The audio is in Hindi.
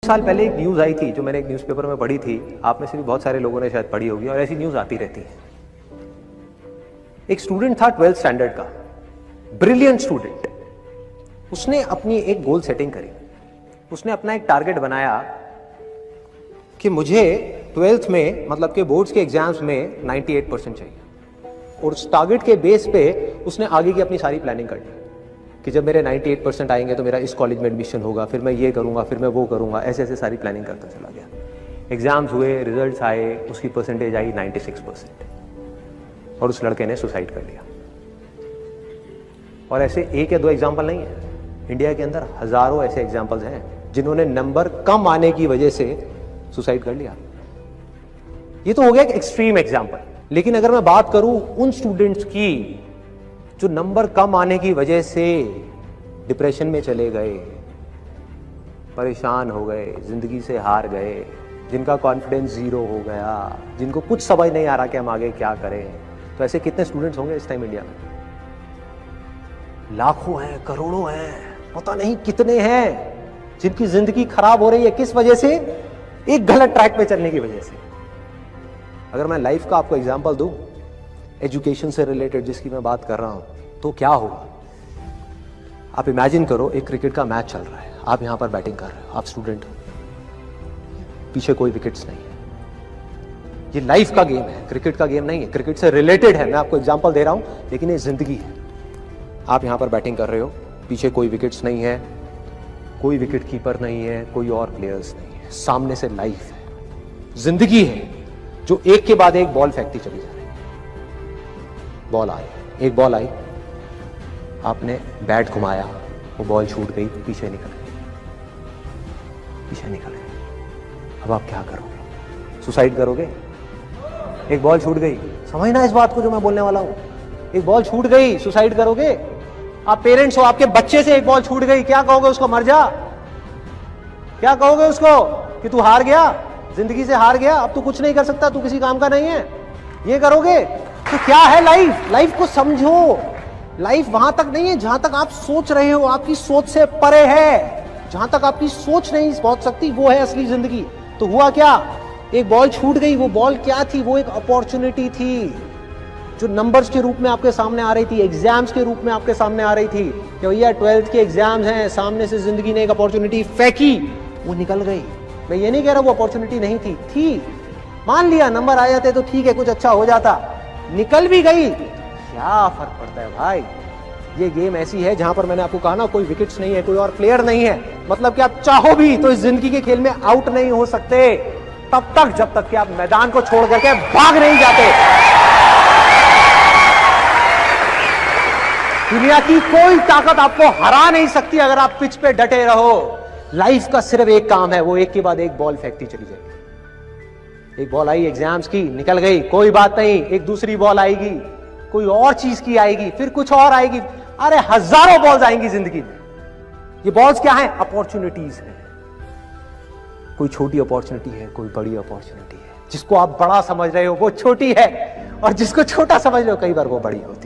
साल पहले एक न्यूज़ आई थी जो मैंने एक न्यूज़पेपर में पढ़ी थी, आप में से भी बहुत सारे लोगों ने शायद पढ़ी होगी और ऐसी न्यूज़ आती रहती है। एक स्टूडेंट था 12th स्टैंडर्ड का, ब्रिलियंट स्टूडेंट। उसने अपनी एक गोल सेटिंग करी, उसने अपना एक टारगेट बनाया कि मुझे 12th में मतलब के बोर्ड्स के एग्जाम्स में 98% चाहिए, और उस टारगेट के बेस पे उसने आगे की अपनी सारी प्लानिंग कर ली कि जब मेरे 98% आएंगे तो मेरा इस कॉलेज में एडमिशन होगा, फिर मैं ये करूंगा, फिर मैं वो करूंगा, ऐसे ऐसे सारी प्लानिंग करता चला गया। एग्जाम्स हुए, रिजल्ट्स आए, उसकी परसेंटेज आई 96% और उस लड़के ने सुसाइड कर लिया। और ऐसे एक या दो एग्जाम्पल नहीं है, इंडिया के अंदर हजारों ऐसे एग्जाम्पल्स हैं जिन्होंने नंबर कम आने की वजह से सुसाइड कर लिया। ये तो हो गया एक एक्सट्रीम एग्जाम्पल, लेकिन अगर मैं बात करूं उन स्टूडेंट्स की जो नंबर कम आने की वजह से डिप्रेशन में चले गए, परेशान हो गए, जिंदगी से हार गए, जिनका कॉन्फिडेंस जीरो हो गया, जिनको कुछ समझ नहीं आ रहा कि हम आगे क्या करें, तो ऐसे कितने स्टूडेंट्स होंगे इस टाइम इंडिया में? लाखों हैं, करोड़ों हैं, पता नहीं कितने हैं जिनकी जिंदगी खराब हो रही है। किस वजह से? एक गलत ट्रैक पे चलने की वजह से। अगर मैं लाइफ का आपको एग्जांपल दूं, एजुकेशन से रिलेटेड जिसकी मैं बात कर रहा हूं, तो क्या होगा? आप इमेजिन करो एक क्रिकेट का मैच चल रहा है, आप यहां पर बैटिंग कर रहे हो, आप स्टूडेंट हो, पीछे कोई विकेट्स नहीं है। ये लाइफ का गेम है, क्रिकेट का गेम नहीं है, क्रिकेट से रिलेटेड है, मैं आपको एग्जांपल दे रहा हूं, लेकिन ये जिंदगी है। आप यहां पर बैटिंग कर रहे हो, पीछे कोई विकेट्स नहीं है, कोई विकेट कीपर नहीं है, कोई और प्लेयर्स नहीं है, सामने से लाइफ है, जिंदगी है जो एक के बाद एक बॉल फेंकती चली जा रही है। बॉल आई, एक बॉल आई, आपने बैट घुमाया, वो बॉल छूट गई, पीछे निकल गई, पीछे निकल गई। अब आप क्या करोगे? सुसाइड करोगे? एक बॉल छूट गई, समझना इस बात को जो मैं बोलने वाला हूं। एक बॉल छूट गई, सुसाइड करोगे? आप पेरेंट्स हो, आपके बच्चे से एक बॉल छूट गई, क्या कहोगे उसको? मर जा? क्या कहोगे उसको कि तू हार गया, जिंदगी से हार गया, अब तू कुछ नहीं कर सकता, तू किसी काम का नहीं है? ये करोगे? तो क्या है लाइफ? लाइफ को समझो। लाइफ वहां तक नहीं है जहां तक आप सोच रहे हो, आपकी सोच से परे है। जहां तक आपकी सोच नहीं पहुंच सकती वो है असली जिंदगी। तो हुआ क्या? एक बॉल छूट गई। वो बॉल क्या थी? वो एक अपॉर्चुनिटी थी जो नंबर्स के रूप में आपके सामने आ रही थी, एग्जाम्स के रूप में आपके सामने आ रही थी कि भैया 12th के एग्जाम्स हैं, सामने से जिंदगी ने एक अपॉर्चुनिटी फेंकी, वो निकल गई। मैं ये नहीं कह रहा वो अपॉर्चुनिटी नहीं थी, मान लिया नंबर आ जाते तो ठीक है, कुछ अच्छा हो जाता, निकल भी गई, क्या फर्क पड़ता है भाई? ये गेम ऐसी है जहां पर मैंने आपको कहा ना, कोई विकेट्स नहीं है, कोई और प्लेयर नहीं है, मतलब कि आप चाहो भी तो इस जिंदगी के खेल में आउट नहीं हो सकते तब तक जब तक कि आप मैदान को छोड़ करके भाग नहीं जाते। दुनिया की कोई ताकत आपको हरा नहीं सकती अगर आप पिच पे डटे रहो। लाइफ का सिर्फ एक काम है, वो एक के बाद एक बॉल फेंकती चली जाएगी। एक बॉल आई एग्जाम्स की, निकल गई, कोई बात नहीं, एक दूसरी बॉल आएगी, कोई और चीज की आएगी, फिर कुछ और आएगी, अरे हजारों बॉल्स आएंगी जिंदगी में। ये बॉल्स क्या है? अपॉर्चुनिटीज है। कोई छोटी अपॉर्चुनिटी है, कोई बड़ी अपॉर्चुनिटी है। जिसको आप बड़ा समझ रहे हो वो छोटी है, और जिसको छोटा समझ रहे हो कई बार वो बड़ी होती है।